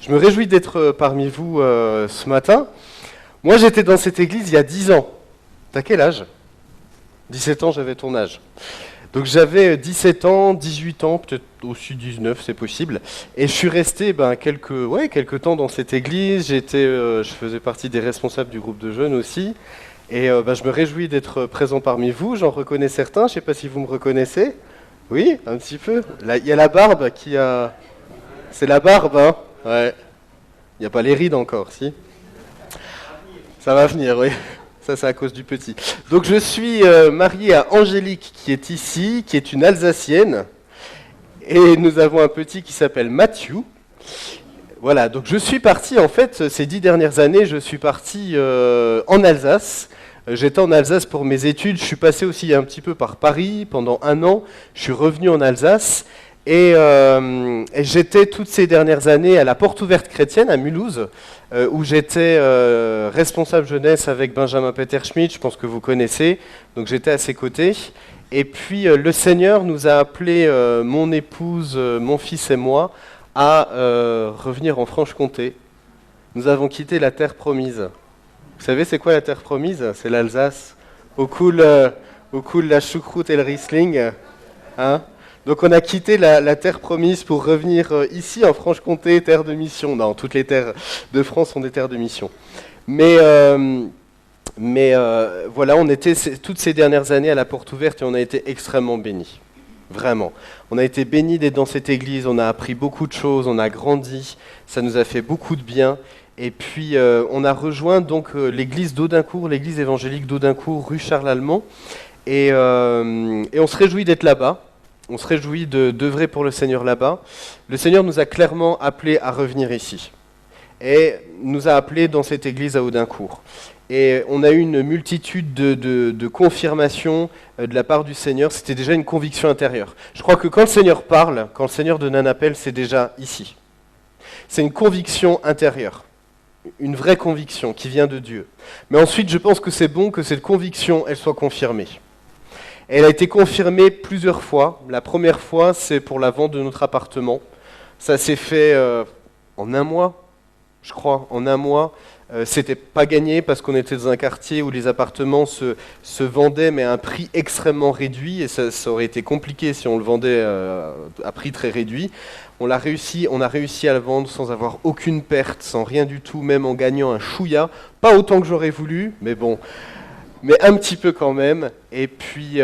Je me réjouis d'être parmi vous ce matin. Moi, j'étais dans cette église il y a 10 ans. T'as quel âge? 17 ans, j'avais ton âge. Donc j'avais 17 ans, 18 ans, peut-être aussi 19, c'est possible. Et je suis resté quelques temps dans cette église. Je faisais partie des responsables du groupe de jeunes aussi. Et je me réjouis d'être présent parmi vous. J'en reconnais certains. Je ne sais pas si vous me reconnaissez. Oui, un petit peu. Là, il y a la barbe qui a... C'est la barbe, hein? Ouais. Il n'y a pas les rides encore, si? Ça va venir, oui. Ça, c'est à cause du petit. Donc, je suis marié à Angélique, qui est ici, qui est une Alsacienne. Et nous avons un petit qui s'appelle Mathieu. Voilà, donc je suis parti, en fait, ces 10 dernières années, je suis parti en Alsace. J'étais en Alsace pour mes études. Je suis passé aussi un petit peu par Paris pendant 1 an. Je suis revenu en Alsace. Et j'étais toutes ces dernières années à la Porte Ouverte Chrétienne à Mulhouse, où j'étais responsable jeunesse avec Benjamin Peter Schmidt, je pense que vous connaissez, donc j'étais à ses côtés. Et puis le Seigneur nous a appelés, mon épouse, mon fils et moi, à revenir en Franche-Comté. Nous avons quitté la terre promise. Vous savez c'est quoi la terre promise? C'est l'Alsace. Au cool la choucroute et le Riesling. Hein? Donc on a quitté la terre promise pour revenir ici en Franche-Comté, terre de mission. Non, toutes les terres de France sont des terres de mission. Mais voilà, on était toutes ces dernières années à la Porte Ouverte et on a été extrêmement bénis. Vraiment. On a été bénis d'être dans cette église, on a appris beaucoup de choses, on a grandi, ça nous a fait beaucoup de bien. Et puis on a rejoint donc l'église d'Audincourt, l'église évangélique d'Audincourt, rue Charles-Allemand. Et on se réjouit d'être là-bas. On se réjouit d'œuvrer pour le Seigneur là-bas. Le Seigneur nous a clairement appelés à revenir ici. Et nous a appelés dans cette église à Audincourt. Et on a eu une multitude de confirmations de la part du Seigneur. C'était déjà une conviction intérieure. Je crois que quand le Seigneur parle, quand le Seigneur donne un appel, c'est déjà ici. C'est une conviction intérieure. Une vraie conviction qui vient de Dieu. Mais ensuite, je pense que c'est bon que cette conviction, elle soit confirmée. Elle a été confirmée plusieurs fois. La première fois, c'est pour la vente de notre appartement. Ça s'est fait en 1 mois, je crois, en 1 mois. C'était pas gagné parce qu'on était dans un quartier où les appartements se vendaient mais à un prix extrêmement réduit et ça aurait été compliqué si on le vendait à prix très réduit. On a réussi à le vendre sans avoir aucune perte, sans rien du tout, même en gagnant un chouïa. Pas autant que j'aurais voulu, mais bon... mais un petit peu quand même, et puis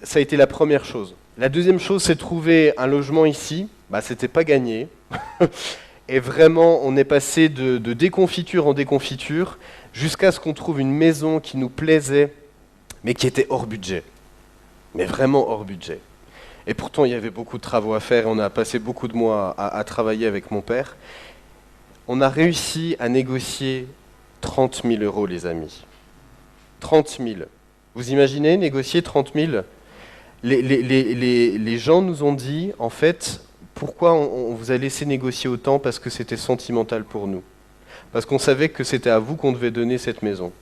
ça a été la première chose. La deuxième chose, c'est trouver un logement ici, c'était pas gagné, et vraiment on est passé de déconfiture en déconfiture, jusqu'à ce qu'on trouve une maison qui nous plaisait, mais qui était hors budget, mais vraiment hors budget. Et pourtant il y avait beaucoup de travaux à faire, et on a passé beaucoup de mois à travailler avec mon père. On a réussi à négocier 30 000 € les amis. 30 000. Vous imaginez négocier 30 000? Les gens nous ont dit, en fait, pourquoi on vous a laissé négocier autant? Parce que c'était sentimental pour nous. Parce qu'on savait que c'était à vous qu'on devait donner cette maison.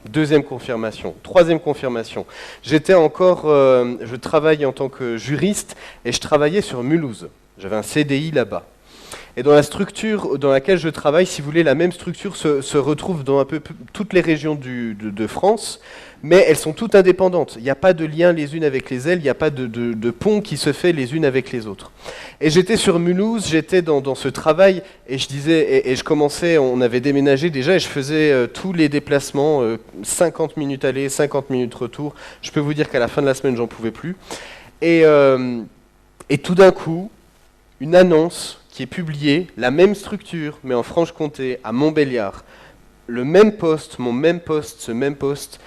Deuxième confirmation. Troisième confirmation. Je travaille en tant que juriste et je travaillais sur Mulhouse. J'avais un CDI là-bas. Et dans la structure dans laquelle je travaille, si vous voulez, la même structure se retrouve dans un peu toutes les régions de France, mais elles sont toutes indépendantes. Il n'y a pas de lien les unes avec les autres, il n'y a pas de pont qui se fait les unes avec les autres. Et j'étais sur Mulhouse, j'étais dans ce travail, et je disais, et je commençais, on avait déménagé déjà, et je faisais tous les déplacements, 50 minutes aller, 50 minutes retour. Je peux vous dire qu'à la fin de la semaine, j'en pouvais plus. Et tout d'un coup, une annonce qui est publié, la même structure, mais en Franche-Comté, à Montbéliard, le même poste, ce même poste,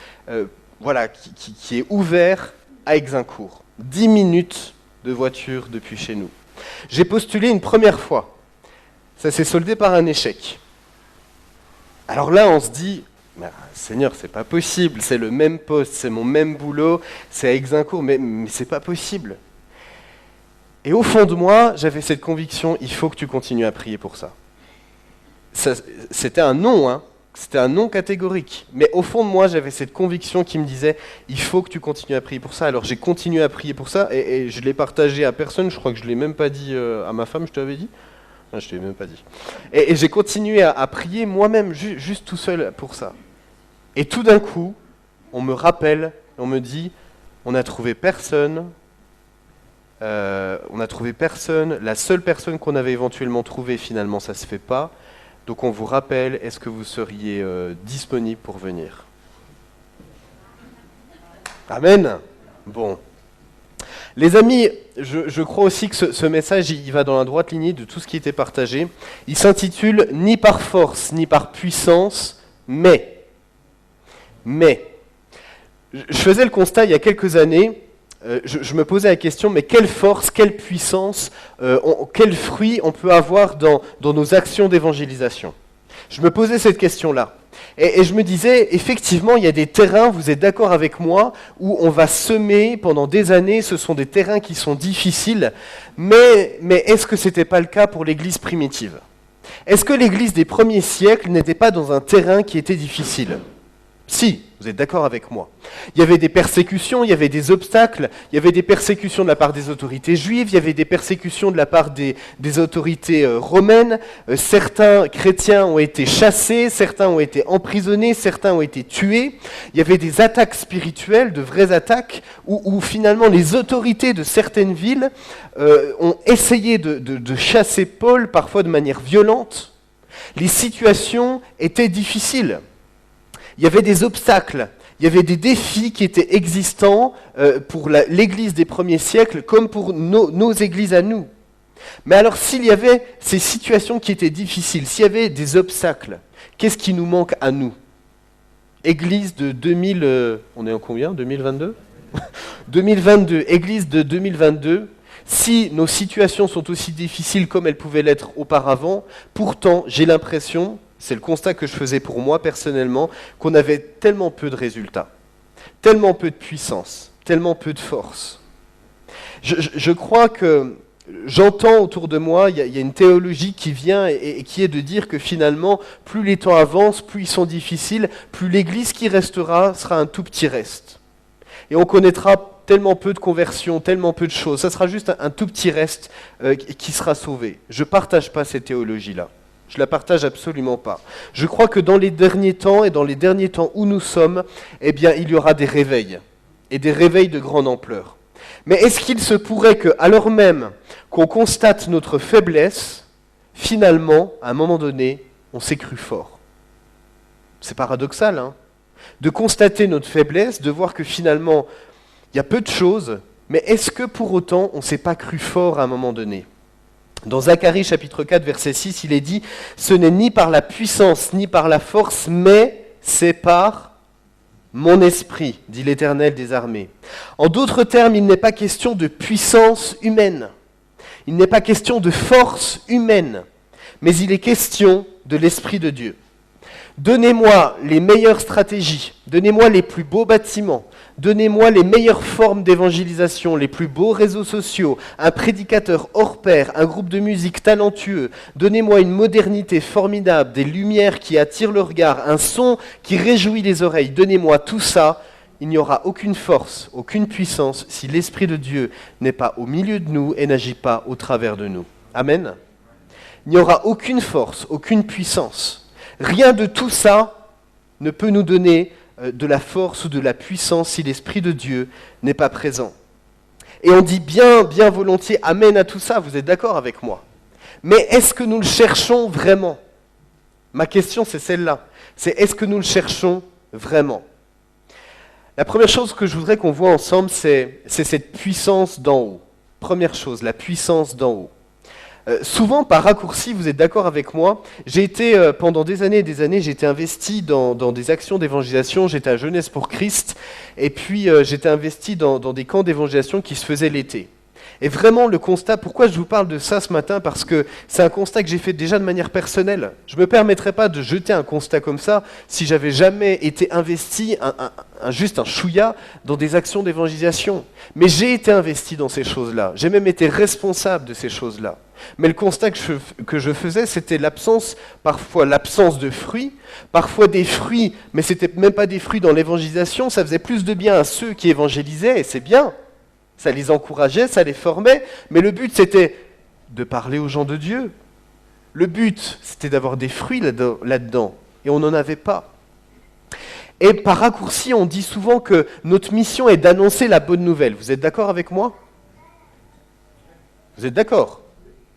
qui est ouvert à Exincourt. 10 minutes de voiture depuis chez nous. J'ai postulé une première fois. Ça s'est soldé par un échec. Alors là, on se dit, Seigneur, c'est pas possible, c'est le même poste, c'est mon même boulot, c'est à Exincourt, mais c'est pas possible. Et au fond de moi, j'avais cette conviction, il faut que tu continues à prier pour ça. C'était un non, hein. C'était un non catégorique. Mais au fond de moi, j'avais cette conviction qui me disait, il faut que tu continues à prier pour ça. Alors j'ai continué à prier pour ça, et je l'ai partagé à personne, je crois que je ne l'ai même pas dit à ma femme, je te l'avais dit. Je ne te l'ai même pas dit. Et j'ai continué à prier moi-même, juste tout seul pour ça. Et tout d'un coup, on me rappelle, on me dit, on n'a trouvé personne. La seule personne qu'on avait éventuellement trouvée, finalement, ça ne se fait pas. Donc on vous rappelle, est-ce que vous seriez disponible pour venir? Amen. Bon. Les amis, je crois aussi que ce message, il va dans la droite lignée de tout ce qui était partagé. Il s'intitule « Ni par force, ni par puissance, mais ». Mais. Je faisais le constat il y a quelques années, je me posais la question, mais quelle force, quelle puissance, quel fruit on peut avoir dans nos actions d'évangélisation? Je me posais cette question-là. Et je me disais, effectivement, il y a des terrains, vous êtes d'accord avec moi, où on va semer pendant des années, ce sont des terrains qui sont difficiles, mais est-ce que ce n'était pas le cas pour l'Église primitive? Est-ce que l'Église des premiers siècles n'était pas dans un terrain qui était difficile? Si, vous êtes d'accord avec moi. Il y avait des persécutions, il y avait des obstacles, il y avait des persécutions de la part des autorités juives, il y avait des persécutions de la part des autorités romaines. Certains chrétiens ont été chassés, certains ont été emprisonnés, certains ont été tués. Il y avait des attaques spirituelles, de vraies attaques, où finalement les autorités de certaines villes ont essayé de chasser Paul, parfois de manière violente. Les situations étaient difficiles. Il y avait des obstacles, il y avait des défis qui étaient existants pour l'Église des premiers siècles comme pour nos églises à nous. Mais alors s'il y avait ces situations qui étaient difficiles, s'il y avait des obstacles, qu'est-ce qui nous manque à nous? Église de 2000, on est en combien? 2022 2022, Église de 2022. Si nos situations sont aussi difficiles comme elles pouvaient l'être auparavant, pourtant j'ai l'impression, c'est le constat que je faisais pour moi personnellement, qu'on avait tellement peu de résultats, tellement peu de puissance, tellement peu de force. Je crois que j'entends autour de moi, il y a une théologie qui vient et qui est de dire que finalement, plus les temps avancent, plus ils sont difficiles, plus l'Église qui restera sera un tout petit reste. Et on connaîtra tellement peu de conversions, tellement peu de choses. Ça sera juste un tout petit reste qui sera sauvé. Je ne partage pas cette théologie-là. Je ne la partage absolument pas. Je crois que dans les derniers temps, et dans les derniers temps où nous sommes, eh bien, il y aura des réveils, et des réveils de grande ampleur. Mais est-ce qu'il se pourrait que, alors même qu'on constate notre faiblesse, finalement, à un moment donné, on s'est cru fort? C'est paradoxal, hein? De constater notre faiblesse, de voir que finalement, il y a peu de choses, mais est-ce que pour autant, on ne s'est pas cru fort à un moment donné? Dans Zacharie chapitre 4, verset 6, il est dit « Ce n'est ni par la puissance, ni par la force, mais c'est par mon esprit, dit l'Éternel des armées. » En d'autres termes, il n'est pas question de puissance humaine, il n'est pas question de force humaine, mais il est question de l'Esprit de Dieu. Donnez-moi les meilleures stratégies, donnez-moi les plus beaux bâtiments, donnez-moi les meilleures formes d'évangélisation, les plus beaux réseaux sociaux, un prédicateur hors pair, un groupe de musique talentueux, donnez-moi une modernité formidable, des lumières qui attirent le regard, un son qui réjouit les oreilles, donnez-moi tout ça, il n'y aura aucune force, aucune puissance si l'Esprit de Dieu n'est pas au milieu de nous et n'agit pas au travers de nous. Amen. Il n'y aura aucune force, aucune puissance. Rien de tout ça ne peut nous donner de la force ou de la puissance si l'Esprit de Dieu n'est pas présent. Et on dit bien volontiers amen à tout ça, vous êtes d'accord avec moi? Mais est-ce que nous le cherchons vraiment? Ma question c'est celle-là, c'est est-ce que nous le cherchons vraiment? La première chose que je voudrais qu'on voit ensemble, c'est cette puissance d'en haut. Première chose, la puissance d'en haut. Souvent, par raccourci, vous êtes d'accord avec moi, j'ai été, pendant des années et des années, j'ai été investi dans des actions d'évangélisation, j'étais à Jeunesse pour Christ, et puis j'étais investi dans des camps d'évangélisation qui se faisaient l'été. Et vraiment, le constat, pourquoi je vous parle de ça ce matin? Parce que c'est un constat que j'ai fait déjà de manière personnelle. Je ne me permettrais pas de jeter un constat comme ça si j'avais jamais été investi, juste un chouïa, dans des actions d'évangélisation. Mais j'ai été investi dans ces choses-là. J'ai même été responsable de ces choses-là. Mais le constat que je faisais, c'était parfois l'absence de fruits, parfois des fruits, mais ce n'était même pas des fruits dans l'évangélisation, ça faisait plus de bien à ceux qui évangélisaient, et c'est bien. Ça les encourageait, ça les formait, mais le but c'était de parler aux gens de Dieu, Le but, c'était d'avoir des fruits là-dedans, et on n'en avait pas. Et par raccourci, on dit souvent que notre mission est d'annoncer la bonne nouvelle. Vous êtes d'accord avec moi? Vous êtes d'accord?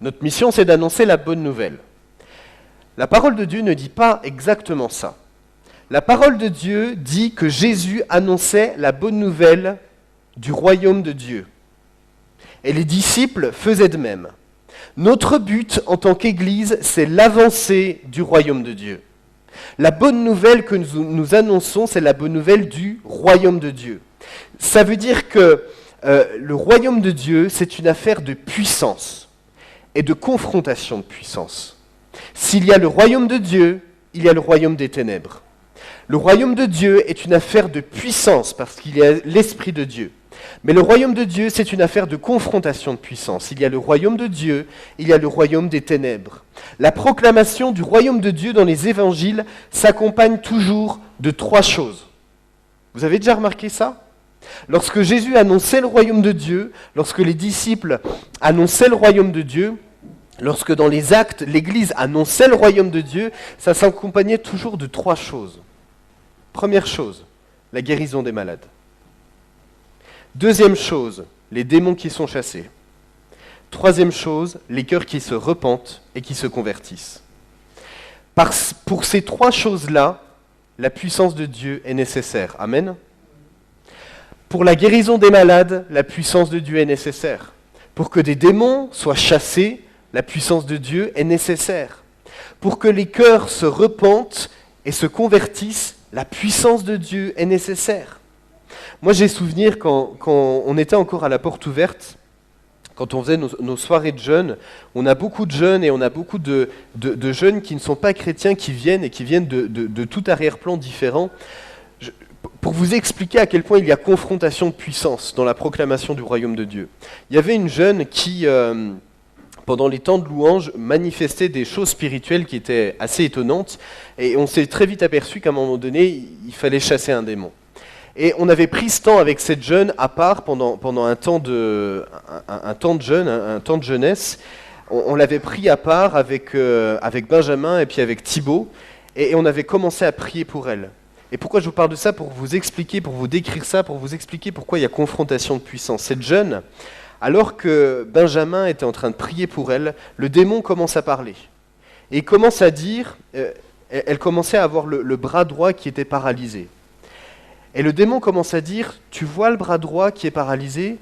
Notre mission, c'est d'annoncer la bonne nouvelle. La parole de Dieu ne dit pas exactement ça. La parole de Dieu dit que Jésus annonçait la bonne nouvelle du royaume de Dieu. Et les disciples faisaient de même. Notre but en tant qu'Église, c'est l'avancée du royaume de Dieu. La bonne nouvelle que nous annonçons, c'est la bonne nouvelle du royaume de Dieu. Ça veut dire que le royaume de Dieu, c'est une affaire de puissance et de confrontation de puissance. S'il y a le royaume de Dieu, il y a le royaume des ténèbres. Le royaume de Dieu est une affaire de puissance parce qu'il y a l'Esprit de Dieu. Mais le royaume de Dieu, c'est une affaire de confrontation de puissance. Il y a le royaume de Dieu, il y a le royaume des ténèbres. La proclamation du royaume de Dieu dans les évangiles s'accompagne toujours de 3 choses. Vous avez déjà remarqué ça? Lorsque Jésus annonçait le royaume de Dieu, lorsque les disciples annonçaient le royaume de Dieu, lorsque dans les actes, l'Église annonçait le royaume de Dieu, ça s'accompagnait toujours de 3 choses. Première chose, la guérison des malades. Deuxième chose, les démons qui sont chassés. Troisième chose, les cœurs qui se repentent et qui se convertissent. Pour ces 3 choses-là, la puissance de Dieu est nécessaire. Amen. Pour la guérison des malades, la puissance de Dieu est nécessaire. Pour que des démons soient chassés, la puissance de Dieu est nécessaire. Pour que les cœurs se repentent et se convertissent, la puissance de Dieu est nécessaire. Moi, j'ai souvenir quand on était encore à la porte ouverte, quand on faisait nos soirées de jeunes, on a beaucoup de jeunes et on a beaucoup de jeunes qui ne sont pas chrétiens, qui viennent de tout arrière-plan différent. Pour vous expliquer à quel point il y a confrontation de puissance dans la proclamation du royaume de Dieu. Il y avait une jeune qui, pendant les temps de louange, manifestait des choses spirituelles qui étaient assez étonnantes, et on s'est très vite aperçu qu'à un moment donné, il fallait chasser un démon. Et on avait pris ce temps avec cette jeune à part pendant un temps de jeunesse. On l'avait pris à part avec Benjamin et puis avec Thibaut, et on avait commencé à prier pour elle. Et pourquoi je vous parle de ça? Pour vous expliquer, pour vous décrire ça, pour vous expliquer pourquoi il y a confrontation de puissance. Cette jeune, alors que Benjamin était en train de prier pour elle, le démon commence à parler. Et il commence à dire, elle commençait à avoir le bras droit qui était paralysé. Et le démon commence à dire, tu vois le bras droit qui est paralysé?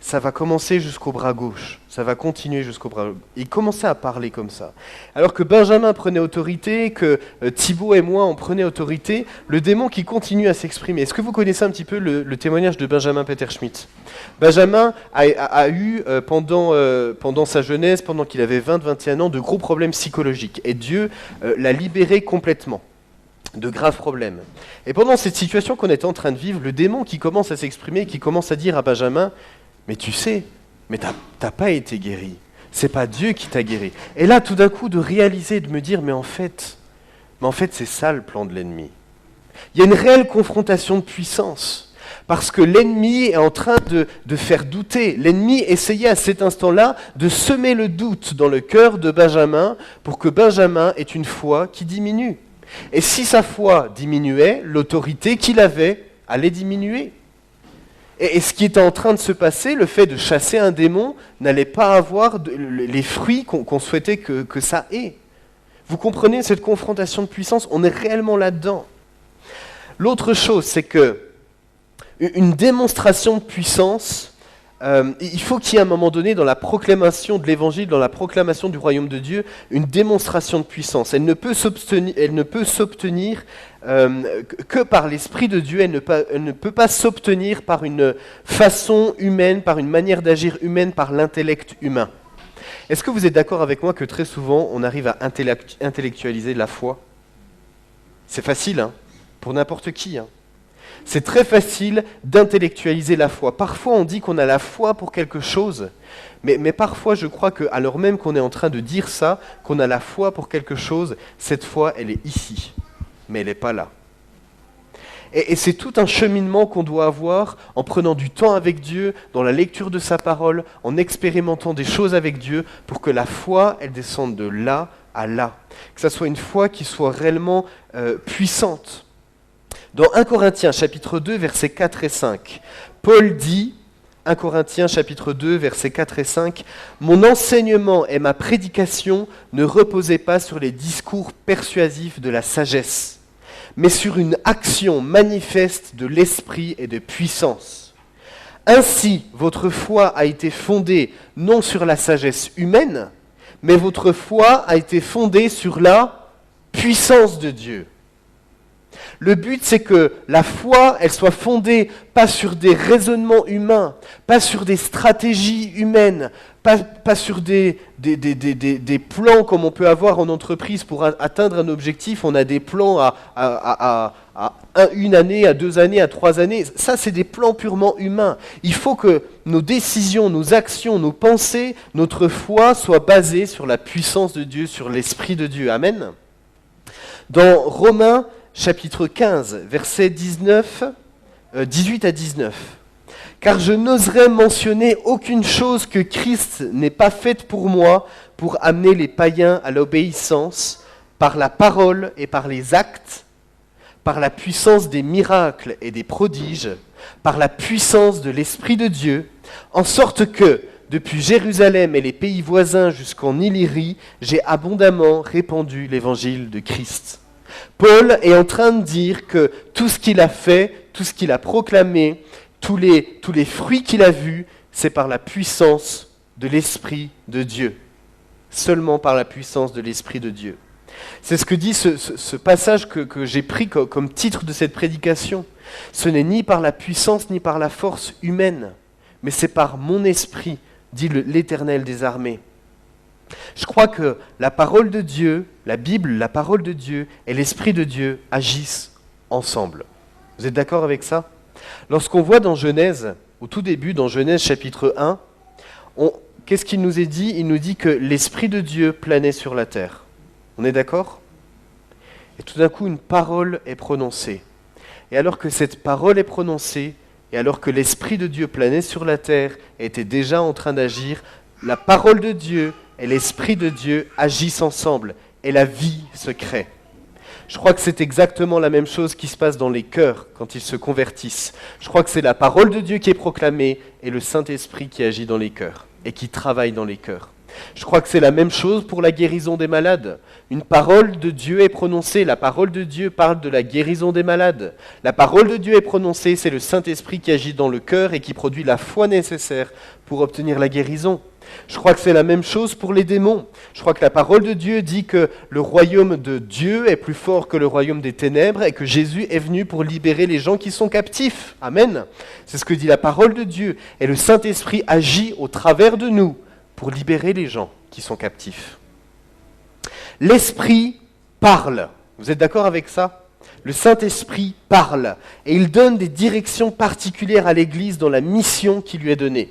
Ça va commencer jusqu'au bras gauche, ça va continuer jusqu'au bras gauche. Il commençait à parler comme ça. Alors que Benjamin prenait autorité, que Thibaut et moi on prenait autorité, le démon qui continue à s'exprimer. Est-ce que vous connaissez un petit peu le témoignage de Benjamin Peter Schmidt? Benjamin a eu pendant sa jeunesse, pendant qu'il avait 20-21 ans, de gros problèmes psychologiques. Et Dieu l'a libéré complètement de graves problèmes. Et pendant cette situation qu'on était en train de vivre, le démon qui commence à s'exprimer, qui commence à dire à Benjamin, mais tu sais, mais t'as pas été guéri. C'est pas Dieu qui t'a guéri. Et là, tout d'un coup, de réaliser, de me dire, mais en fait, c'est ça le plan de l'ennemi. Il y a une réelle confrontation de puissance. Parce que l'ennemi est en train de faire douter. L'ennemi essayait à cet instant-là de semer le doute dans le cœur de Benjamin pour que Benjamin ait une foi qui diminue. Et si sa foi diminuait, l'autorité qu'il avait allait diminuer. Et ce qui était en train de se passer, le fait de chasser un démon, n'allait pas avoir les fruits qu'on souhaitait que ça ait. Vous comprenez cette confrontation de puissance? On est réellement là-dedans. L'autre chose, c'est que une démonstration de puissance, il faut qu'il y ait à un moment donné dans la proclamation de l'évangile, dans la proclamation du royaume de Dieu, une démonstration de puissance. Elle ne peut s'obtenir que par l'Esprit de Dieu, elle ne peut pas s'obtenir par une façon humaine, par une manière d'agir humaine, par l'intellect humain. Est-ce que vous êtes d'accord avec moi que très souvent on arrive à intellectualiser la foi? C'est facile, hein, pour n'importe qui. C'est très facile d'intellectualiser la foi. Parfois on dit qu'on a la foi pour quelque chose, mais parfois je crois qu'alors même qu'on est en train de dire ça, qu'on a la foi pour quelque chose, cette foi elle est ici, mais elle n'est pas là. Et c'est tout un cheminement qu'on doit avoir en prenant du temps avec Dieu, dans la lecture de sa parole, en expérimentant des choses avec Dieu, pour que la foi elle descende de là à là. Que ça soit une foi qui soit réellement puissante. Dans 1 Corinthiens chapitre 2, versets 4 et 5, Paul dit, 1 Corinthiens chapitre 2, versets 4 et 5, « Mon enseignement et ma prédication ne reposaient pas sur les discours persuasifs de la sagesse, mais sur une action manifeste de l'esprit et de puissance. Ainsi, votre foi a été fondée non sur la sagesse humaine, mais votre foi a été fondée sur la puissance de Dieu. » Le but, c'est que la foi, elle soit fondée pas sur des raisonnements humains, pas sur des stratégies humaines, pas sur des plans comme on peut avoir en entreprise pour atteindre un objectif. On a des plans à une année, à 2 années, à 3 années. Ça, c'est des plans purement humains. Il faut que nos décisions, nos actions, nos pensées, notre foi soient basées sur la puissance de Dieu, sur l'Esprit de Dieu. Amen. Dans Romains, chapitre 15, versets 18 à 19. « Car je n'oserais mentionner aucune chose que Christ n'ait pas faite pour moi pour amener les païens à l'obéissance par la parole et par les actes, par la puissance des miracles et des prodiges, par la puissance de l'Esprit de Dieu, en sorte que, depuis Jérusalem et les pays voisins jusqu'en Illyrie, j'ai abondamment répandu l'évangile de Christ. » Paul est en train de dire que tout ce qu'il a fait, tout ce qu'il a proclamé, tous les fruits qu'il a vus, c'est par la puissance de l'Esprit de Dieu. Seulement par la puissance de l'Esprit de Dieu. C'est ce que dit ce passage que j'ai pris comme titre de cette prédication. Ce n'est ni par la puissance ni par la force humaine, mais c'est par mon esprit, dit l'Éternel des armées. Je crois que la parole de Dieu, la Bible, la parole de Dieu et l'Esprit de Dieu agissent ensemble. Vous êtes d'accord avec ça ? Lorsqu'on voit dans Genèse, au tout début, dans Genèse chapitre 1, qu'est-ce qu'il nous est dit ? Il nous dit que l'Esprit de Dieu planait sur la terre. On est d'accord ? Et tout d'un coup, une parole est prononcée. Et alors que cette parole est prononcée, et alors que l'Esprit de Dieu planait sur la terre et était déjà en train d'agir, la parole de Dieu et l'Esprit de Dieu agissent ensemble et la vie se crée. Je crois que c'est exactement la même chose qui se passe dans les cœurs quand ils se convertissent. Je crois que c'est la parole de Dieu qui est proclamée et le Saint-Esprit qui agit dans les cœurs et qui travaille dans les cœurs. Je crois que c'est la même chose pour la guérison des malades. Une parole de Dieu est prononcée, la parole de Dieu parle de la guérison des malades. La parole de Dieu est prononcée, c'est le Saint-Esprit qui agit dans le cœur et qui produit la foi nécessaire pour obtenir la guérison. Je crois que c'est la même chose pour les démons. Je crois que la parole de Dieu dit que le royaume de Dieu est plus fort que le royaume des ténèbres et que Jésus est venu pour libérer les gens qui sont captifs. Amen. C'est ce que dit la parole de Dieu. Et le Saint-Esprit agit au travers de nous pour libérer les gens qui sont captifs. L'Esprit parle. Vous êtes d'accord avec ça ? Le Saint-Esprit parle et il donne des directions particulières à l'Église dans la mission qui lui est donnée.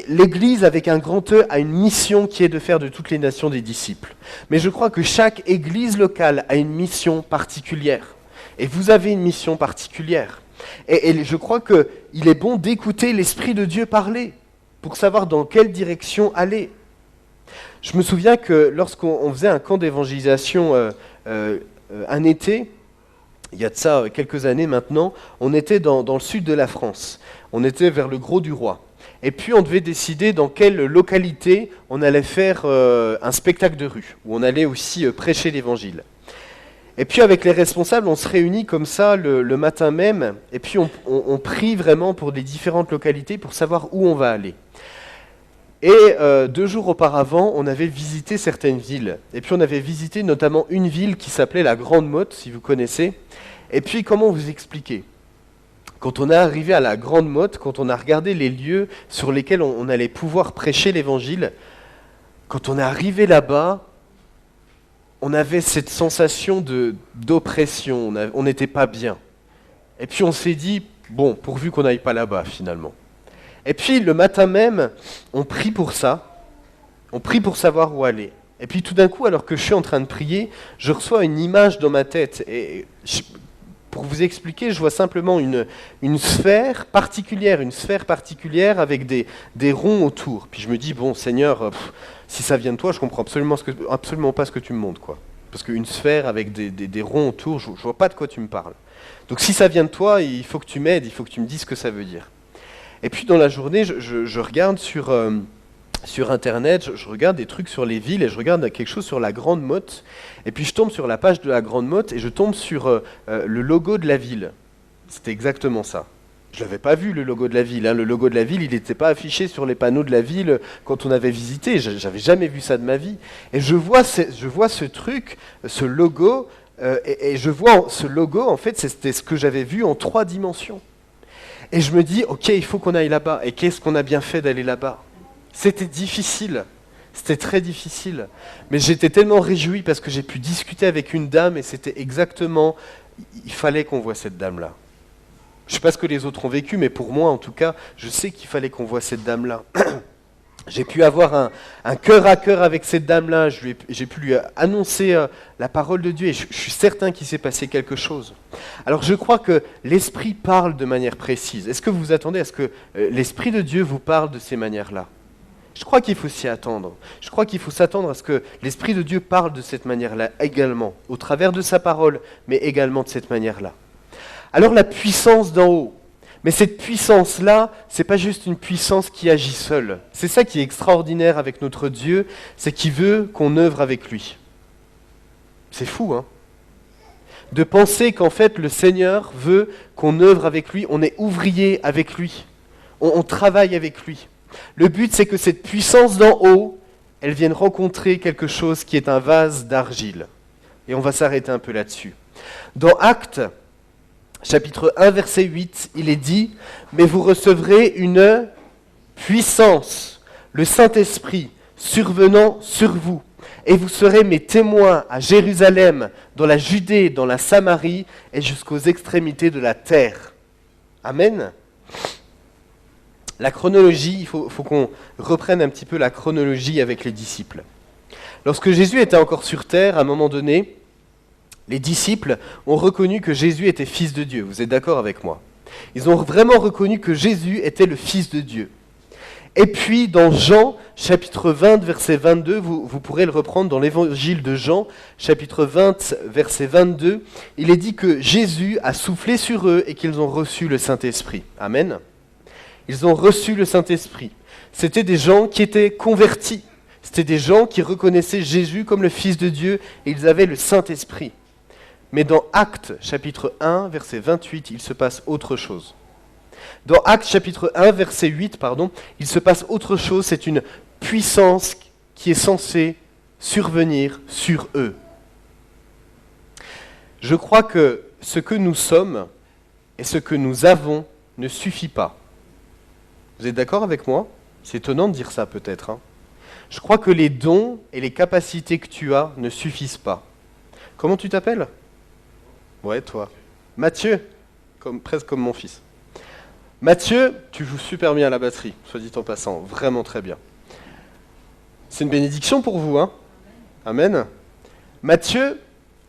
L'Église avec un grand E a une mission qui est de faire de toutes les nations des disciples. Mais je crois que chaque Église locale a une mission particulière. Et vous avez une mission particulière. Et je crois qu'il est bon d'écouter l'Esprit de Dieu parler pour savoir dans quelle direction aller. Je me souviens que lorsqu'on faisait un camp d'évangélisation un été, il y a de ça quelques années maintenant, on était dans le sud de la France. On était vers le Grau-du-Roi. Et puis on devait décider dans quelle localité on allait faire un spectacle de rue, où on allait aussi prêcher l'évangile. Et puis avec les responsables, on se réunit comme ça le matin même, et puis on prie vraiment pour les différentes localités pour savoir où on va aller. Et 2 jours auparavant, on avait visité certaines villes. Et puis on avait visité notamment une ville qui s'appelait la Grande Motte, si vous connaissez. Et puis comment vous expliquer ? Quand on est arrivé à la Grande Motte, quand on a regardé les lieux sur lesquels on allait pouvoir prêcher l'évangile, quand on est arrivé là-bas, on avait cette sensation d'oppression, on n'était pas bien. Et puis on s'est dit, bon, pourvu qu'on n'aille pas là-bas finalement. Et puis le matin même, on prie pour ça, on prie pour savoir où aller. Et puis tout d'un coup, alors que je suis en train de prier, je reçois une image dans ma tête. Et Pour vous expliquer, je vois simplement une sphère particulière avec des ronds autour. Puis je me dis, bon Seigneur, si ça vient de toi, je comprends absolument pas ce que tu me montres, quoi. Parce qu'une sphère avec des ronds autour, je vois pas de quoi tu me parles. Donc si ça vient de toi, il faut que tu m'aides, il faut que tu me dises ce que ça veut dire. Et puis dans la journée, je regarde sur Internet, je regarde des trucs sur les villes et je regarde quelque chose sur la Grande Motte. Et puis je tombe sur la page de la Grande Motte et je tombe sur le logo de la ville. C'était exactement ça. Je ne l'avais pas vu, le logo de la ville. Hein. Le logo de la ville, il n'était pas affiché sur les panneaux de la ville quand on avait visité. Je n'avais jamais vu ça de ma vie. Et je vois ce truc, ce logo, et je vois ce logo, en fait, c'était ce que j'avais vu en 3 dimensions. Et je me dis, ok, il faut qu'on aille là-bas. Et qu'est-ce qu'on a bien fait d'aller là-bas ? C'était difficile, c'était très difficile. Mais j'étais tellement réjoui parce que j'ai pu discuter avec une dame et c'était exactement, il fallait qu'on voie cette dame-là. Je ne sais pas ce que les autres ont vécu, mais pour moi, en tout cas, je sais qu'il fallait qu'on voie cette dame-là. J'ai pu avoir un cœur à cœur avec cette dame-là, j'ai pu lui annoncer la parole de Dieu et je suis certain qu'il s'est passé quelque chose. Alors je crois que l'Esprit parle de manière précise. Est-ce que vous vous attendez à ce que l'Esprit de Dieu vous parle de ces manières-là ? Je crois qu'il faut s'y attendre. Je crois qu'il faut s'attendre à ce que l'Esprit de Dieu parle de cette manière-là également, au travers de sa parole, mais également de cette manière-là. Alors la puissance d'en haut. Mais cette puissance-là, c'est pas juste une puissance qui agit seule. C'est ça qui est extraordinaire avec notre Dieu, c'est qu'il veut qu'on œuvre avec lui. C'est fou, hein ? De penser qu'en fait le Seigneur veut qu'on œuvre avec lui, on est ouvrier avec lui, on travaille avec lui. Le but, c'est que cette puissance d'en haut, elle vienne rencontrer quelque chose qui est un vase d'argile. Et on va s'arrêter un peu là-dessus. Dans Actes, chapitre 1, verset 8, il est dit « Mais vous recevrez une puissance, le Saint-Esprit, survenant sur vous, et vous serez mes témoins à Jérusalem, dans la Judée, dans la Samarie, et jusqu'aux extrémités de la terre. » Amen. La chronologie, il faut qu'on reprenne un petit peu la chronologie avec les disciples. Lorsque Jésus était encore sur terre, à un moment donné, les disciples ont reconnu que Jésus était fils de Dieu. Vous êtes d'accord avec moi ? Ils ont vraiment reconnu que Jésus était le fils de Dieu. Et puis dans Jean, chapitre 20, verset 22, vous pourrez le reprendre dans l'évangile de Jean, chapitre 20, verset 22, il est dit que Jésus a soufflé sur eux et qu'ils ont reçu le Saint-Esprit. Amen. Ils ont reçu le Saint-Esprit. C'était des gens qui étaient convertis. C'était des gens qui reconnaissaient Jésus comme le Fils de Dieu et ils avaient le Saint-Esprit. Mais dans Actes, chapitre 1, verset 28, il se passe autre chose. Dans Actes, chapitre 1, verset 8, il se passe autre chose. C'est une puissance qui est censée survenir sur eux. Je crois que ce que nous sommes et ce que nous avons ne suffit pas. Vous êtes d'accord avec moi ? C'est étonnant de dire ça peut-être. Je crois que les dons et les capacités que tu as ne suffisent pas. Comment tu t'appelles ? Ouais, toi. Mathieu, presque comme mon fils. Mathieu, tu joues super bien à la batterie, soit dit en passant, vraiment très bien. C'est une bénédiction pour vous, hein ? Amen. Mathieu,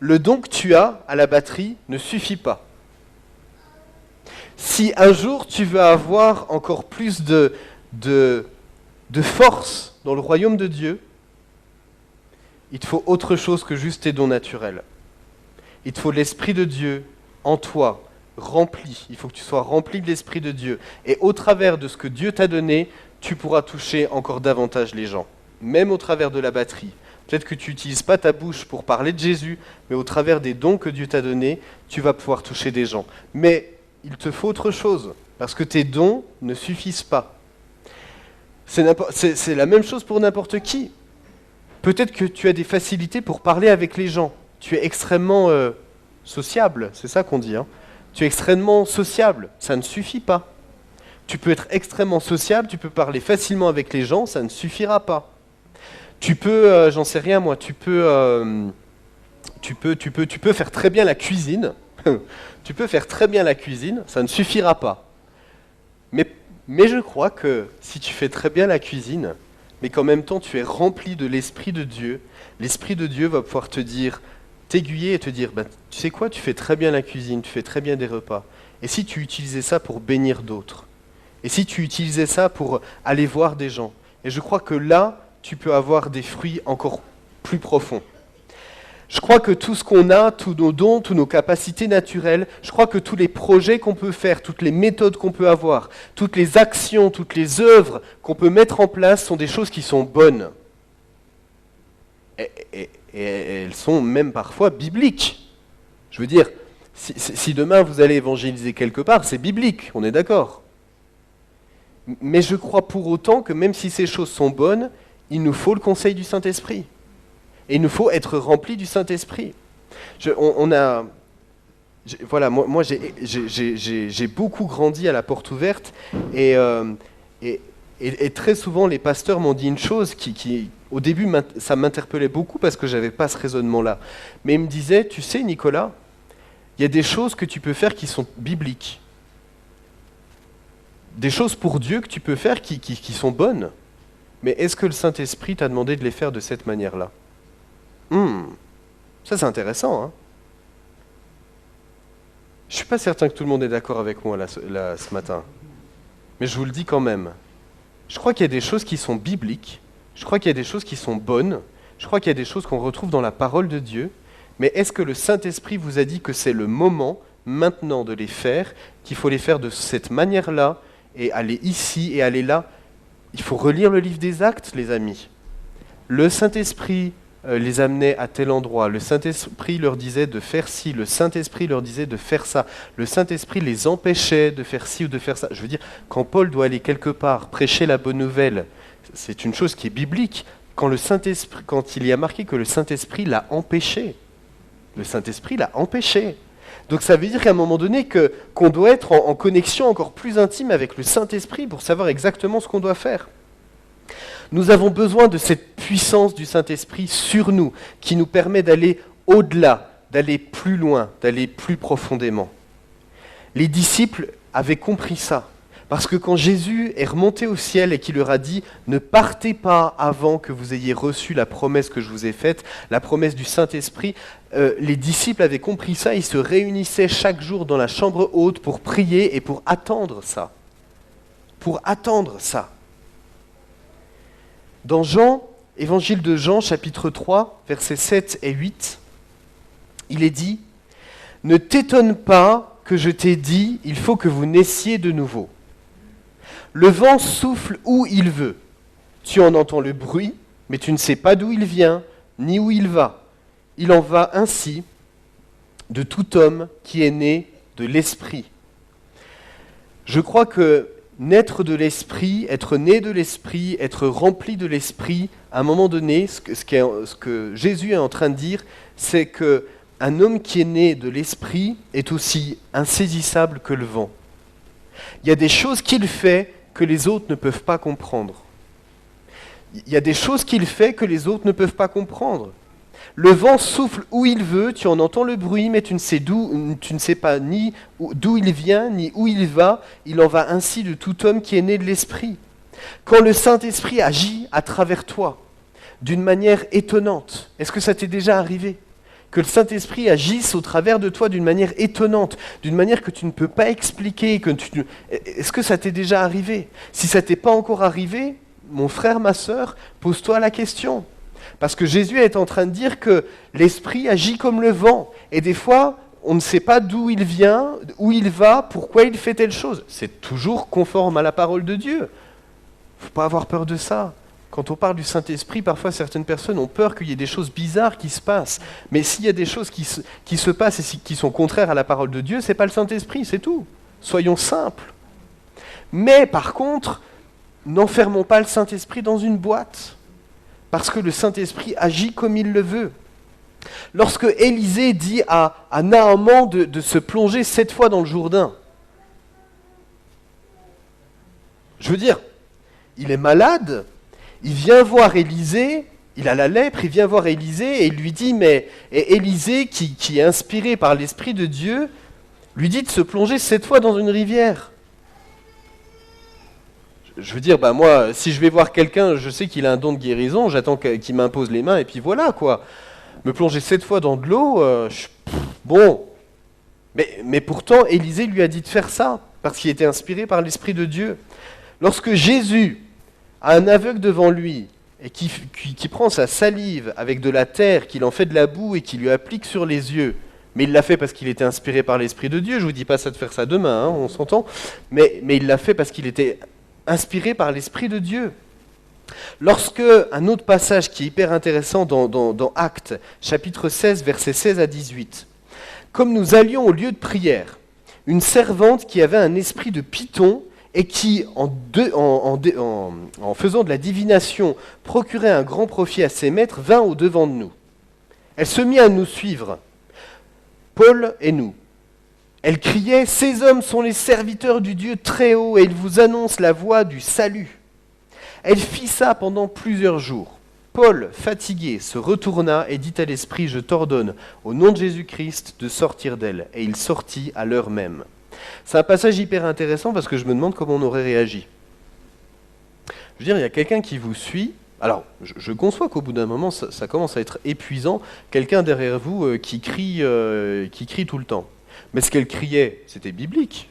le don que tu as à la batterie ne suffit pas. Si un jour tu veux avoir encore plus de force dans le royaume de Dieu, il te faut autre chose que juste tes dons naturels. Il te faut l'Esprit de Dieu en toi, rempli. Il faut que tu sois rempli de l'Esprit de Dieu. Et au travers de ce que Dieu t'a donné, tu pourras toucher encore davantage les gens. Même au travers de la batterie. Peut-être que tu n'utilises pas ta bouche pour parler de Jésus, mais au travers des dons que Dieu t'a donnés, tu vas pouvoir toucher des gens. Mais il te faut autre chose, parce que tes dons ne suffisent pas. C'est la même chose pour n'importe qui. Peut-être que tu as des facilités pour parler avec les gens. Tu es extrêmement sociable, c'est ça qu'on dit. Tu es extrêmement sociable, ça ne suffit pas. Tu peux être extrêmement sociable, tu peux parler facilement avec les gens, ça ne suffira pas. Tu peux, j'en sais rien moi, tu peux faire très bien la cuisine. Tu peux faire très bien la cuisine, ça ne suffira pas. Mais je crois que si tu fais très bien la cuisine, mais qu'en même temps tu es rempli de l'Esprit de Dieu va pouvoir te dire, t'aiguiller et te dire, tu sais quoi, tu fais très bien la cuisine, tu fais très bien des repas. Et si tu utilisais ça pour bénir d'autres? Et si tu utilisais ça pour aller voir des gens? Et je crois que là, tu peux avoir des fruits encore plus profonds. Je crois que tout ce qu'on a, tous nos dons, toutes nos capacités naturelles, je crois que tous les projets qu'on peut faire, toutes les méthodes qu'on peut avoir, toutes les actions, toutes les œuvres qu'on peut mettre en place sont des choses qui sont bonnes. Et elles sont même parfois bibliques. Je veux dire, si demain vous allez évangéliser quelque part, c'est biblique, on est d'accord. Mais je crois pour autant que même si ces choses sont bonnes, il nous faut le conseil du Saint-Esprit. Et il nous faut être remplis du Saint-Esprit. Moi j'ai beaucoup grandi à la porte ouverte et très souvent les pasteurs m'ont dit une chose qui au début ça m'interpellait beaucoup parce que je n'avais pas ce raisonnement-là. Mais ils me disaient, tu sais Nicolas, il y a des choses que tu peux faire qui sont bibliques. Des choses pour Dieu que tu peux faire qui sont bonnes. Mais est-ce que le Saint-Esprit t'a demandé de les faire de cette manière-là ? Ça c'est intéressant. Hein. Je ne suis pas certain que tout le monde est d'accord avec moi là, ce matin. Mais je vous le dis quand même. Je crois qu'il y a des choses qui sont bibliques. Je crois qu'il y a des choses qui sont bonnes. Je crois qu'il y a des choses qu'on retrouve dans la parole de Dieu. Mais est-ce que le Saint-Esprit vous a dit que c'est le moment maintenant de les faire, qu'il faut les faire de cette manière-là, et aller ici et aller là? Il faut relire le livre des Actes, les amis. Le Saint-Esprit les amenait à tel endroit. Le Saint-Esprit leur disait de faire ci. Le Saint-Esprit leur disait de faire ça. Le Saint-Esprit les empêchait de faire ci ou de faire ça. Je veux dire, quand Paul doit aller quelque part, prêcher la bonne nouvelle, c'est une chose qui est biblique. Quand il y a marqué que le Saint-Esprit l'a empêché. Le Saint-Esprit l'a empêché. Donc ça veut dire qu'à un moment donné, qu'on doit être en connexion encore plus intime avec le Saint-Esprit pour savoir exactement ce qu'on doit faire. Nous avons besoin de cette puissance du Saint-Esprit sur nous, qui nous permet d'aller au-delà, d'aller plus loin, d'aller plus profondément. Les disciples avaient compris ça, parce que quand Jésus est remonté au ciel et qu'il leur a dit « Ne partez pas avant que vous ayez reçu la promesse que je vous ai faite, la promesse du Saint-Esprit », les disciples avaient compris ça, ils se réunissaient chaque jour dans la chambre haute pour prier et pour attendre ça. Pour attendre ça. Dans Jean, évangile de Jean, chapitre 3, versets 7 et 8, il est dit « Ne t'étonne pas que je t'ai dit, il faut que vous naissiez de nouveau. Le vent souffle où il veut. Tu en entends le bruit, mais tu ne sais pas d'où il vient, ni où il va. Il en va ainsi de tout homme qui est né de l'Esprit. » Je crois que naître de l'Esprit, être né de l'Esprit, être rempli de l'Esprit, à un moment donné, ce que Jésus est en train de dire, c'est qu'un homme qui est né de l'Esprit est aussi insaisissable que le vent. Il y a des choses qu'il fait que les autres ne peuvent pas comprendre. Il y a des choses qu'il fait que les autres ne peuvent pas comprendre. Le vent souffle où il veut, tu en entends le bruit, mais tu ne sais pas ni d'où il vient, ni où il va. Il en va ainsi de tout homme qui est né de l'Esprit. Quand le Saint-Esprit agit à travers toi, d'une manière étonnante, est-ce que ça t'est déjà arrivé ? Que le Saint-Esprit agisse au travers de toi d'une manière étonnante, d'une manière que tu ne peux pas expliquer. Est-ce que ça t'est déjà arrivé ? Si ça t'est pas encore arrivé, mon frère, ma sœur, pose-toi la question. Parce que Jésus est en train de dire que l'Esprit agit comme le vent. Et des fois, on ne sait pas d'où il vient, où il va, pourquoi il fait telle chose. C'est toujours conforme à la parole de Dieu. Il ne faut pas avoir peur de ça. Quand on parle du Saint-Esprit, parfois certaines personnes ont peur qu'il y ait des choses bizarres qui se passent. Mais s'il y a des choses qui se passent et qui sont contraires à la parole de Dieu, ce n'est pas le Saint-Esprit, c'est tout. Soyons simples. Mais par contre, n'enfermons pas le Saint-Esprit dans une boîte. Parce que le Saint-Esprit agit comme il le veut. Lorsque Élisée dit à Naaman de se plonger 7 fois dans le Jourdain, je veux dire, il est malade, il vient voir Élisée, il a la lèpre, il vient voir Élisée et il lui dit, et Élisée, qui est inspiré par l'Esprit de Dieu, lui dit de se plonger 7 fois dans une rivière. Je veux dire, moi, si je vais voir quelqu'un, je sais qu'il a un don de guérison, j'attends qu'il m'impose les mains et puis voilà, quoi. Me plonger 7 fois dans de l'eau, bon. Mais pourtant, Élisée lui a dit de faire ça, parce qu'il était inspiré par l'Esprit de Dieu. Lorsque Jésus a un aveugle devant lui, et qui prend sa salive avec de la terre, qu'il en fait de la boue et qui lui applique sur les yeux, mais il l'a fait parce qu'il était inspiré par l'Esprit de Dieu, je ne vous dis pas ça de faire ça demain, hein, on s'entend, mais il l'a fait parce qu'il était inspiré par l'Esprit de Dieu. Lorsque, un autre passage qui est hyper intéressant dans Actes, chapitre 16, versets 16 à 18, comme nous allions au lieu de prière, une servante qui avait un esprit de python et qui, en faisant de la divination, procurait un grand profit à ses maîtres, vint au-devant de nous. Elle se mit à nous suivre, Paul et nous. Elle criait, « Ces hommes sont les serviteurs du Dieu très haut et ils vous annoncent la voie du salut. » Elle fit ça pendant plusieurs jours. Paul, fatigué, se retourna et dit à l'esprit, « Je t'ordonne, au nom de Jésus-Christ, de sortir d'elle. » Et il sortit à l'heure même. C'est un passage hyper intéressant parce que je me demande comment on aurait réagi. Je veux dire, il y a quelqu'un qui vous suit. Alors, je conçois qu'au bout d'un moment, ça commence à être épuisant. Quelqu'un derrière vous qui crie tout le temps. Mais ce qu'elle criait, c'était biblique.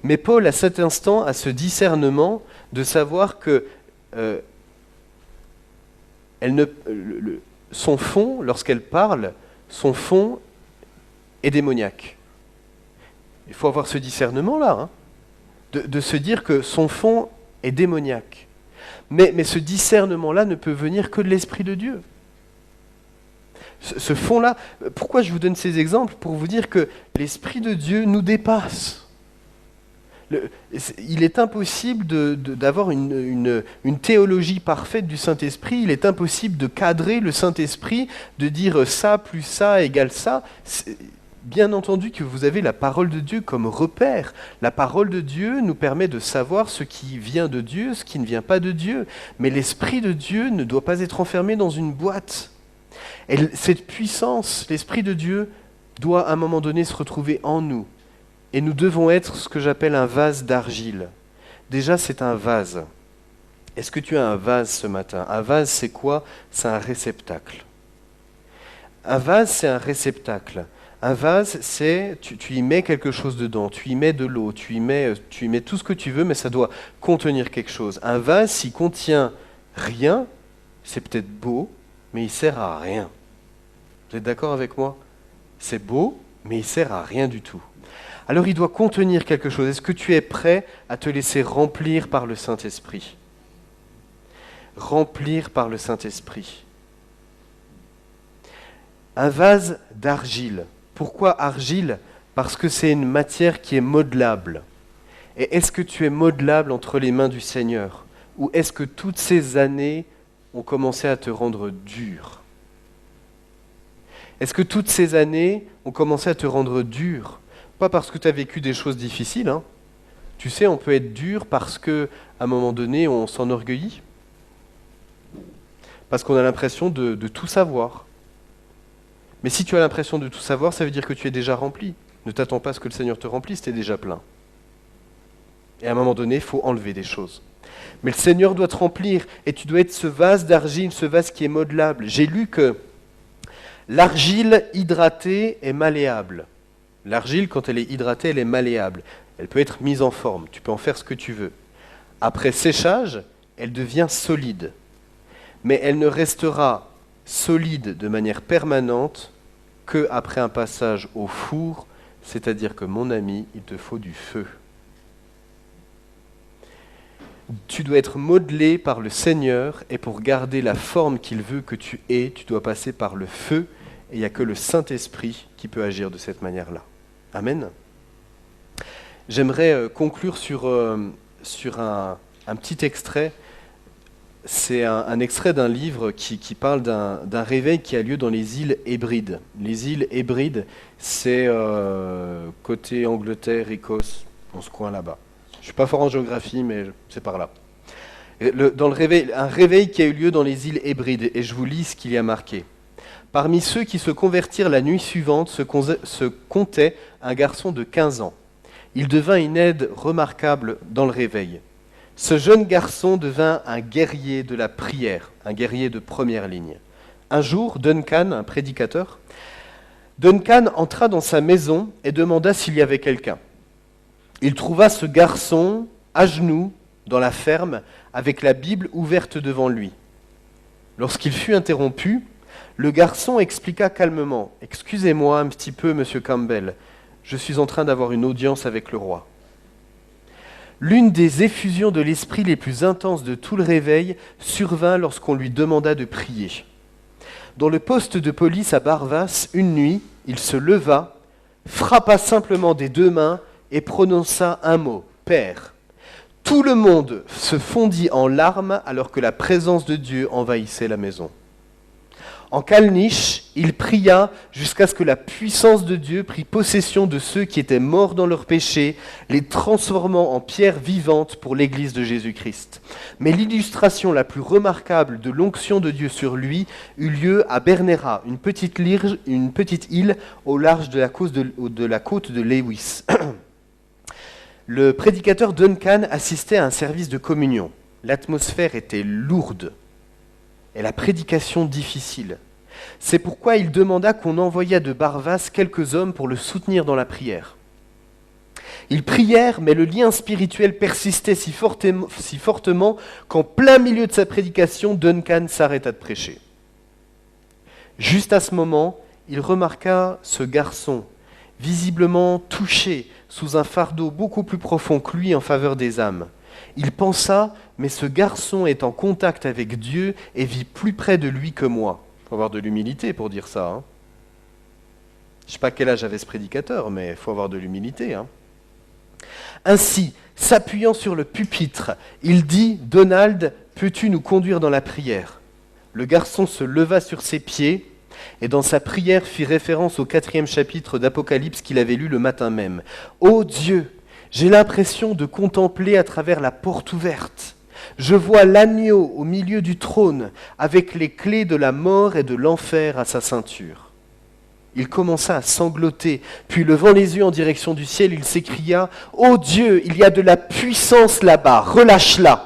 Mais Paul, à cet instant, a ce discernement de savoir que son fond, lorsqu'elle parle, son fond est démoniaque. Il faut avoir ce discernement-là, hein, de se dire que son fond est démoniaque. Mais ce discernement-là ne peut venir que de l'Esprit de Dieu. Ce fond-là, pourquoi je vous donne ces exemples? Pour vous dire que l'Esprit de Dieu nous dépasse. Il est impossible d'avoir une théologie parfaite du Saint-Esprit, il est impossible de cadrer le Saint-Esprit, de dire ça plus ça égale ça. Bien entendu que vous avez la parole de Dieu comme repère. La parole de Dieu nous permet de savoir ce qui vient de Dieu, ce qui ne vient pas de Dieu. Mais l'Esprit de Dieu ne doit pas être enfermé dans une boîte. Et cette puissance, l'Esprit de Dieu, doit à un moment donné se retrouver en nous. Et nous devons être ce que j'appelle un vase d'argile. Déjà, c'est un vase. Est-ce que tu as un vase ce matin? Un vase, c'est quoi? C'est un réceptacle. Un vase, c'est un réceptacle. Un vase, c'est, tu y mets quelque chose dedans, tu y mets de l'eau, tu y mets tout ce que tu veux, mais ça doit contenir quelque chose. Un vase, s'il contient rien, c'est peut-être beau, mais il sert à rien. Vous êtes d'accord avec moi? C'est beau, mais il sert à rien du tout. Alors il doit contenir quelque chose. Est-ce que tu es prêt à te laisser remplir par le Saint-Esprit? Remplir par le Saint-Esprit. Un vase d'argile. Pourquoi argile? Parce que c'est une matière qui est modelable. Et est-ce que tu es modelable entre les mains du Seigneur? Ou est-ce que toutes ces années ont commencé à te rendre dur? Est-ce que toutes ces années ont commencé à te rendre dur? Pas parce que tu as vécu des choses difficiles. Hein. Tu sais, on peut être dur parce qu'à un moment donné, on s'enorgueillit. Parce qu'on a l'impression de tout savoir. Mais si tu as l'impression de tout savoir, ça veut dire que tu es déjà rempli. Ne t'attends pas à ce que le Seigneur te remplisse, tu es déjà plein. Et à un moment donné, il faut enlever des choses. Mais le Seigneur doit te remplir, et tu dois être ce vase d'argile, ce vase qui est modelable. J'ai lu que l'argile hydratée est malléable. L'argile, quand elle est hydratée, elle est malléable. Elle peut être mise en forme, tu peux en faire ce que tu veux. Après séchage, elle devient solide. Mais elle ne restera solide de manière permanente qu'après un passage au four, c'est-à-dire que mon ami, il te faut du feu. Tu dois être modelé par le Seigneur et pour garder la forme qu'il veut que tu aies, tu dois passer par le feu et il n'y a que le Saint-Esprit qui peut agir de cette manière-là. Amen. J'aimerais conclure sur un petit extrait. C'est un extrait d'un livre qui parle d'un réveil qui a lieu dans les îles Hébrides. Les îles Hébrides, c'est côté Angleterre, Écosse, dans ce coin là-bas. Je ne suis pas fort en géographie, mais c'est par là. Un réveil qui a eu lieu dans les îles Hébrides, et je vous lis ce qu'il y a marqué. Parmi ceux qui se convertirent la nuit suivante se comptait un garçon de 15 ans. Il devint une aide remarquable dans le réveil. Ce jeune garçon devint un guerrier de la prière, un guerrier de première ligne. Un jour, Duncan, un prédicateur, Duncan entra dans sa maison et demanda s'il y avait quelqu'un. Il trouva ce garçon à genoux dans la ferme avec la Bible ouverte devant lui. Lorsqu'il fut interrompu, le garçon expliqua calmement « Excusez-moi un petit peu, monsieur Campbell, je suis en train d'avoir une audience avec le roi. » L'une des effusions de l'esprit les plus intenses de tout le réveil survint lorsqu'on lui demanda de prier. Dans le poste de police à Barvas, une nuit, il se leva, frappa simplement des deux mains et prononça un mot, « Père ». Tout le monde se fondit en larmes alors que la présence de Dieu envahissait la maison. En calniche, il pria jusqu'à ce que la puissance de Dieu prît possession de ceux qui étaient morts dans leurs péchés, les transformant en pierres vivantes pour l'Église de Jésus-Christ. Mais l'illustration la plus remarquable de l'onction de Dieu sur lui eut lieu à Bernera, une petite île au large de la côte de Lewis. Le prédicateur Duncan assistait à un service de communion. L'atmosphère était lourde et la prédication difficile. C'est pourquoi il demanda qu'on envoyât de Barvas quelques hommes pour le soutenir dans la prière. Ils prièrent, mais le lien spirituel persistait si fortement qu'en plein milieu de sa prédication, Duncan s'arrêta de prêcher. Juste à ce moment, il remarqua ce garçon, visiblement touché sous un fardeau beaucoup plus profond que lui en faveur des âmes. Il pensa, mais ce garçon est en contact avec Dieu et vit plus près de lui que moi. Il faut avoir de l'humilité pour dire ça. Hein. Je ne sais pas quel âge avait ce prédicateur, mais il faut avoir de l'humilité. Hein. Ainsi, s'appuyant sur le pupitre, il dit « Donald, peux-tu nous conduire dans la prière ?» Le garçon se leva sur ses pieds et dans sa prière fit référence au 4e chapitre d'Apocalypse qu'il avait lu le matin même. « Ô Dieu, j'ai l'impression de contempler à travers la porte ouverte. Je vois l'agneau au milieu du trône avec les clés de la mort et de l'enfer à sa ceinture. » Il commença à sangloter, puis levant les yeux en direction du ciel, il s'écria « Ô Dieu, il y a de la puissance là-bas, relâche-la !»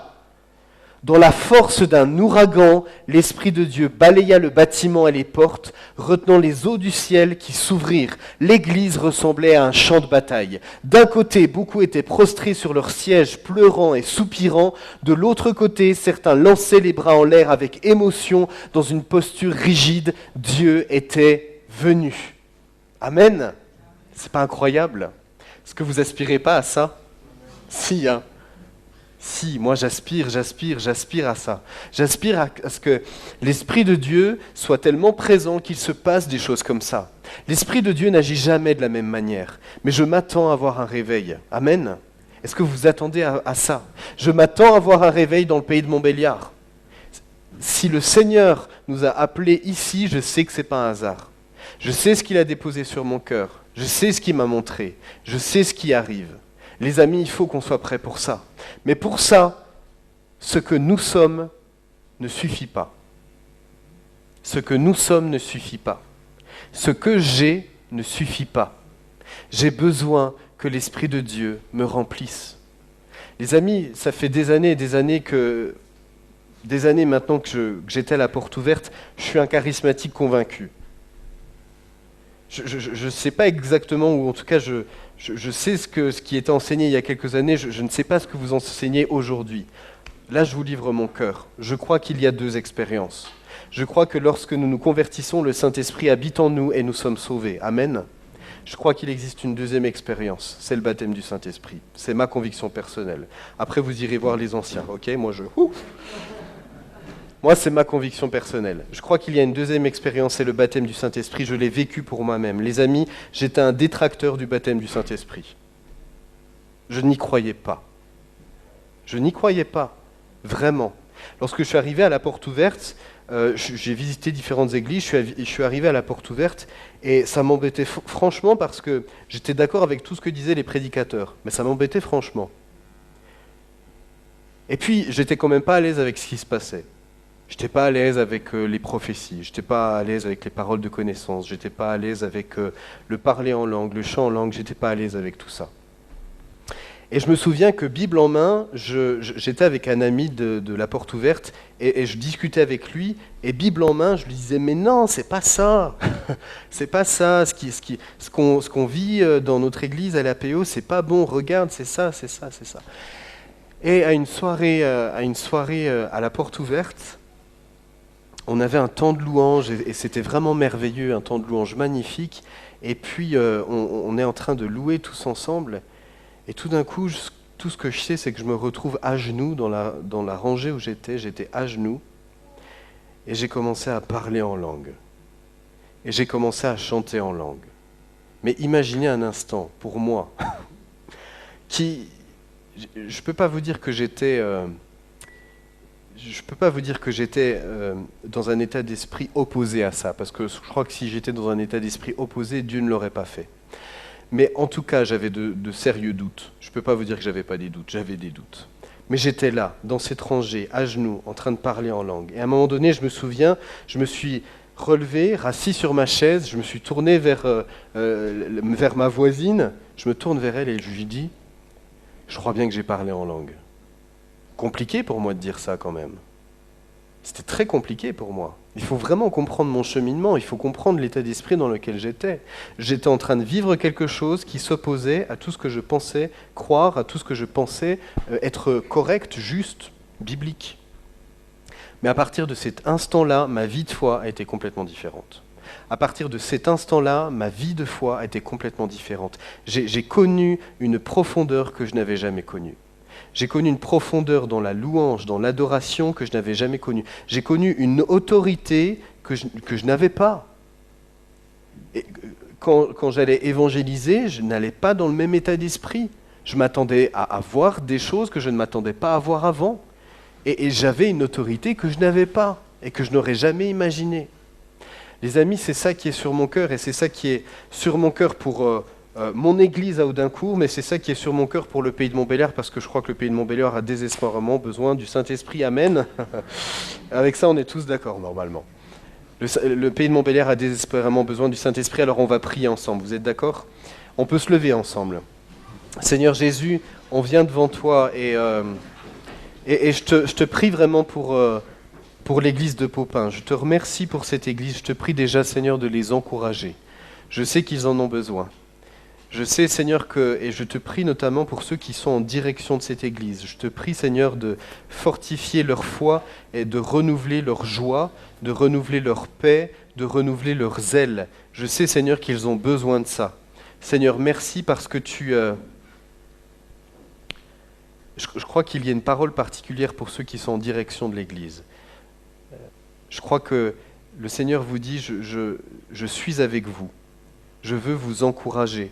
Dans la force d'un ouragan, l'Esprit de Dieu balaya le bâtiment et les portes, retenant les eaux du ciel qui s'ouvrirent. L'église ressemblait à un champ de bataille. D'un côté, beaucoup étaient prostrés sur leurs sièges, pleurant et soupirant. De l'autre côté, certains lançaient les bras en l'air avec émotion, dans une posture rigide. Dieu était venu. Amen. C'est pas incroyable? Est-ce que vous aspirez pas à ça? Si, hein. Si, moi j'aspire à ça. J'aspire à ce que l'Esprit de Dieu soit tellement présent qu'il se passe des choses comme ça. L'Esprit de Dieu n'agit jamais de la même manière, mais je m'attends à avoir un réveil. Amen. Est-ce que vous vous attendez à ça? Je m'attends à avoir un réveil dans le pays de Montbéliard. Si le Seigneur nous a appelés ici, je sais que ce n'est pas un hasard. Je sais ce qu'il a déposé sur mon cœur. Je sais ce qu'il m'a montré. Je sais ce qui arrive. Les amis, il faut qu'on soit prêts pour ça. Mais pour ça, ce que nous sommes ne suffit pas. Ce que nous sommes ne suffit pas. Ce que j'ai ne suffit pas. J'ai besoin que l'Esprit de Dieu me remplisse. Les amis, ça fait des années maintenant que j'étais à la porte ouverte, je suis un charismatique convaincu. Je ne sais pas exactement, ou en tout cas je sais ce qui était enseigné il y a quelques années, je ne sais pas ce que vous enseignez aujourd'hui. Là, je vous livre mon cœur. Je crois qu'il y a deux expériences. Je crois que lorsque nous nous convertissons, le Saint-Esprit habite en nous et nous sommes sauvés. Amen. Je crois qu'il existe une deuxième expérience, c'est le baptême du Saint-Esprit. C'est ma conviction personnelle. Après, vous irez voir les anciens, ok? Moi, c'est ma conviction personnelle. Je crois qu'il y a une deuxième expérience, c'est le baptême du Saint-Esprit. Je l'ai vécu pour moi-même. Les amis, j'étais un détracteur du baptême du Saint-Esprit. Je n'y croyais pas. Je n'y croyais pas, vraiment. Lorsque je suis arrivé à la porte ouverte, j'ai visité différentes églises, je suis arrivé à la porte ouverte, et ça m'embêtait franchement parce que j'étais d'accord avec tout ce que disaient les prédicateurs, mais ça m'embêtait franchement. Et puis, j'étais quand même pas à l'aise avec ce qui se passait. Je n'étais pas à l'aise avec les prophéties, je n'étais pas à l'aise avec les paroles de connaissance, je n'étais pas à l'aise avec le parler en langue, le chant en langue, je n'étais pas à l'aise avec tout ça. Et je me souviens que Bible en main, j'étais avec un ami de la porte ouverte et je discutais avec lui et Bible en main, je lui disais mais non, c'est pas ça, c'est pas ça, ce qu'on vit dans notre église à l'APO, c'est pas bon, regarde, c'est ça, c'est ça, c'est ça. Et à une soirée à la porte ouverte, on avait un temps de louange et c'était vraiment merveilleux, un temps de louange magnifique. Et puis on est en train de louer tous ensemble. Et tout d'un coup, tout ce que je sais, c'est que je me retrouve à genoux dans la rangée où j'étais à genoux, et j'ai commencé à parler en langue. Et j'ai commencé à chanter en langue. Mais imaginez un instant, pour moi, je ne peux pas vous dire que j'étais dans un état d'esprit opposé à ça, parce que je crois que si j'étais dans un état d'esprit opposé, Dieu ne l'aurait pas fait. Mais en tout cas, j'avais de sérieux doutes. Je ne peux pas vous dire que j'avais pas des doutes, j'avais des doutes. Mais j'étais là, dans cette rangée, à genoux, en train de parler en langue. Et à un moment donné, je me souviens, je me suis relevé, rassis sur ma chaise, je me suis tourné vers ma voisine, je me tourne vers elle et je lui dis, je crois bien que j'ai parlé en langue. Compliqué pour moi de dire ça quand même. C'était très compliqué pour moi. Il faut vraiment comprendre mon cheminement, il faut comprendre l'état d'esprit dans lequel j'étais. J'étais en train de vivre quelque chose qui s'opposait à tout ce que je pensais croire, à tout ce que je pensais être correct, juste, biblique. Mais à partir de cet instant-là, ma vie de foi a été complètement différente. À partir de cet instant-là, ma vie de foi a été complètement différente. J'ai connu une profondeur que je n'avais jamais connue. J'ai connu une profondeur dans la louange, dans l'adoration que je n'avais jamais connue. J'ai connu une autorité que je n'avais pas. Et quand j'allais évangéliser, je n'allais pas dans le même état d'esprit. Je m'attendais à voir des choses que je ne m'attendais pas à voir avant. Et j'avais une autorité que je n'avais pas et que je n'aurais jamais imaginée. Les amis, c'est ça qui est sur mon cœur et c'est ça qui est sur mon cœur pour mon église à Audincourt, mais c'est ça qui est sur mon cœur pour le pays de Montbéliard, parce que je crois que le pays de Montbéliard a désespérément besoin du Saint-Esprit. Amen. Avec ça, on est tous d'accord, normalement. Le pays de Montbéliard a désespérément besoin du Saint-Esprit, alors on va prier ensemble. Vous êtes d'accord ? On peut se lever ensemble. Seigneur Jésus, on vient devant toi et je te prie vraiment pour l'église de Popin. Je te remercie pour cette église. Je te prie déjà, Seigneur, de les encourager. Je sais qu'ils en ont besoin. Je sais, Seigneur, et je te prie notamment pour ceux qui sont en direction de cette église. Je te prie, Seigneur, de fortifier leur foi et de renouveler leur joie, de renouveler leur paix, de renouveler leur zèle. Je sais, Seigneur, qu'ils ont besoin de ça. Seigneur, merci parce que je crois qu'il y a une parole particulière pour ceux qui sont en direction de l'église. Je crois que le Seigneur vous dit, je suis avec vous. Je veux vous encourager.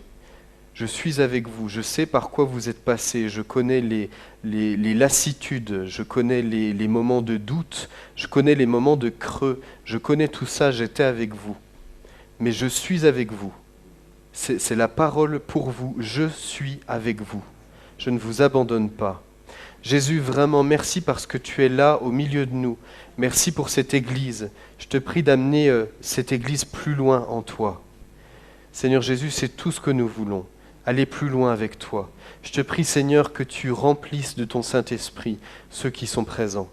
Je suis avec vous, je sais par quoi vous êtes passés, je connais les lassitudes, je connais les moments de doute, je connais les moments de creux, je connais tout ça, j'étais avec vous. Mais je suis avec vous. C'est la parole pour vous, je suis avec vous. Je ne vous abandonne pas. Jésus, vraiment, merci parce que tu es là au milieu de nous. Merci pour cette Église. Je te prie d'amener cette Église plus loin en toi. Seigneur Jésus, c'est tout ce que nous voulons. Aller plus loin avec toi. Je te prie, Seigneur, que tu remplisses de ton Saint-Esprit ceux qui sont présents.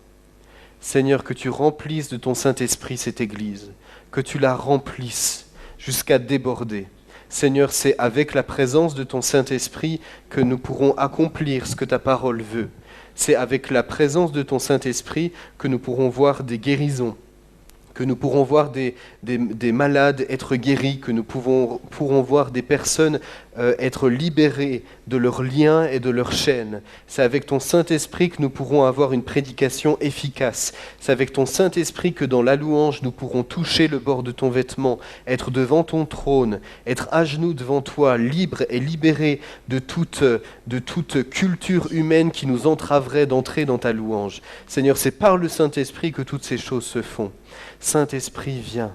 Seigneur, que tu remplisses de ton Saint-Esprit cette Église, que tu la remplisses jusqu'à déborder. Seigneur, c'est avec la présence de ton Saint-Esprit que nous pourrons accomplir ce que ta parole veut. C'est avec la présence de ton Saint-Esprit que nous pourrons voir des guérisons, que nous pourrons voir des malades être guéris, que nous pourrons voir des personnes être libérées de leurs liens et de leurs chaînes. C'est avec ton Saint-Esprit que nous pourrons avoir une prédication efficace. C'est avec ton Saint-Esprit que dans la louange, nous pourrons toucher le bord de ton vêtement, être devant ton trône, être à genoux devant toi, libres et libérés de toute culture humaine qui nous entraverait d'entrer dans ta louange. Seigneur, c'est par le Saint-Esprit que toutes ces choses se font. Saint-Esprit, viens.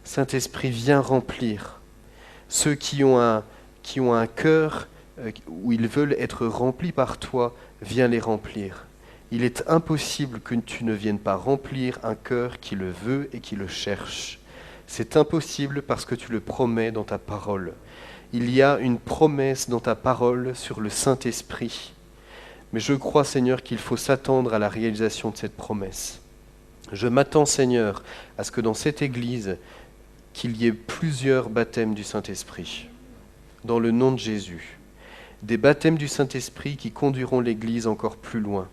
Saint-Esprit, viens remplir. Ceux qui ont un cœur où ils veulent être remplis par toi, viens les remplir. Il est impossible que tu ne viennes pas remplir un cœur qui le veut et qui le cherche. C'est impossible parce que tu le promets dans ta parole. il y a une promesse dans ta parole sur le Saint-Esprit. Mais je crois, Seigneur, qu'il faut s'attendre à la réalisation de cette promesse. Je m'attends, Seigneur, à ce que dans cette Église, qu'il y ait plusieurs baptêmes du Saint-Esprit, dans le nom de Jésus. Des baptêmes du Saint-Esprit qui conduiront l'Église encore plus loin.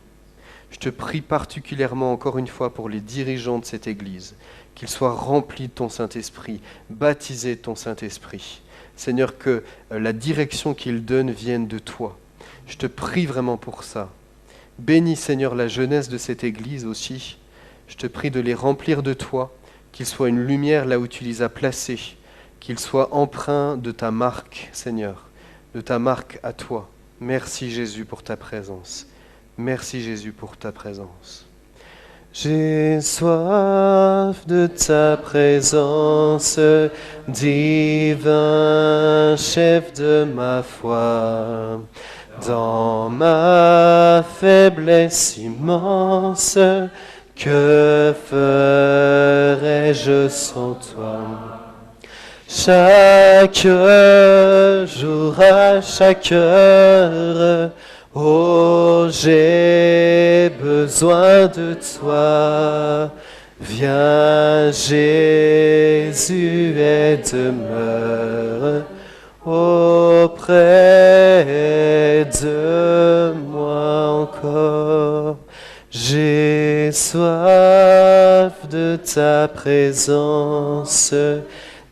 Je te prie particulièrement encore une fois pour les dirigeants de cette Église, qu'ils soient remplis de ton Saint-Esprit, baptisés de ton Saint-Esprit. Seigneur, que la direction qu'ils donnent vienne de toi. Je te prie vraiment pour ça. Bénis, Seigneur, la jeunesse de cette Église aussi. Je te prie de les remplir de toi, qu'ils soient une lumière là où tu les as placés, qu'ils soient empreints de ta marque, Seigneur, de ta marque à toi. Merci Jésus pour ta présence. Merci Jésus pour ta présence. J'ai soif de ta présence, divin chef de ma foi. Dans ma faiblesse immense, que ferais-je sans toi? Chaque jour, à chaque heure, oh, j'ai besoin de toi. Viens, Jésus, et demeure auprès de moi encore. J'ai soif de ta présence,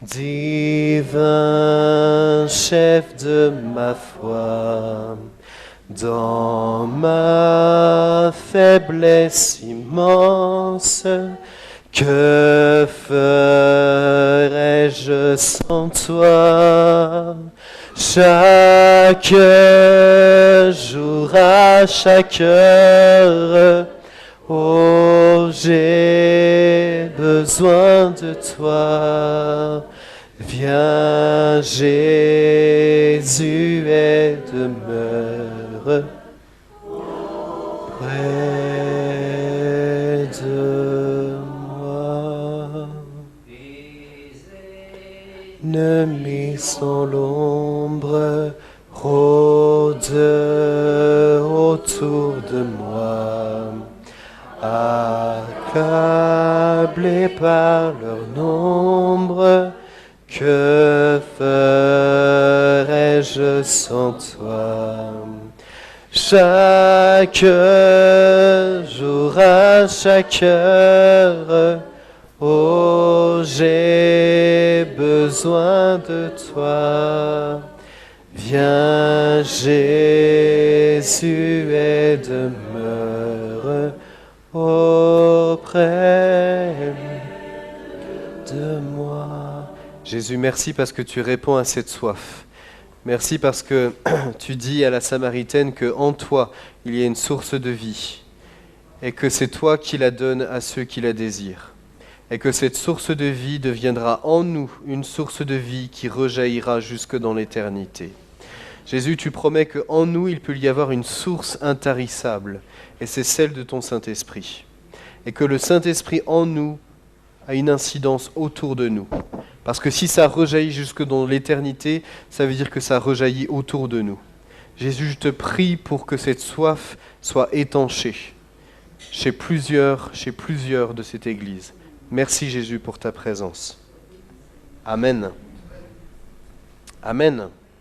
divin chef de ma foi. Dans ma faiblesse immense, que ferais-je sans toi? Chaque jour, à chaque heure, oh, j'ai besoin de toi. Viens, Jésus, et demeure près de moi. Ennemi sans l'ombre rôde autour de moi, accablés par leur nombre. Que ferais-je sans toi? Chaque jour, à chaque heure, oh, j'ai besoin de toi. Viens, Jésus, et demeure auprès de moi. Jésus, merci parce que tu réponds à cette soif. Merci parce que tu dis à la Samaritaine qu'en toi, il y a une source de vie et que c'est toi qui la donnes à ceux qui la désirent. Et que cette source de vie deviendra en nous une source de vie qui rejaillira jusque dans l'éternité. Jésus, tu promets qu'en nous, il peut y avoir une source intarissable et c'est celle de ton Saint-Esprit. Et que le Saint-Esprit en nous a une incidence autour de nous. Parce que si ça rejaillit jusque dans l'éternité, ça veut dire que ça rejaillit autour de nous. Jésus, je te prie pour que cette soif soit étanchée chez plusieurs de cette Église. Merci Jésus pour ta présence. Amen. Amen.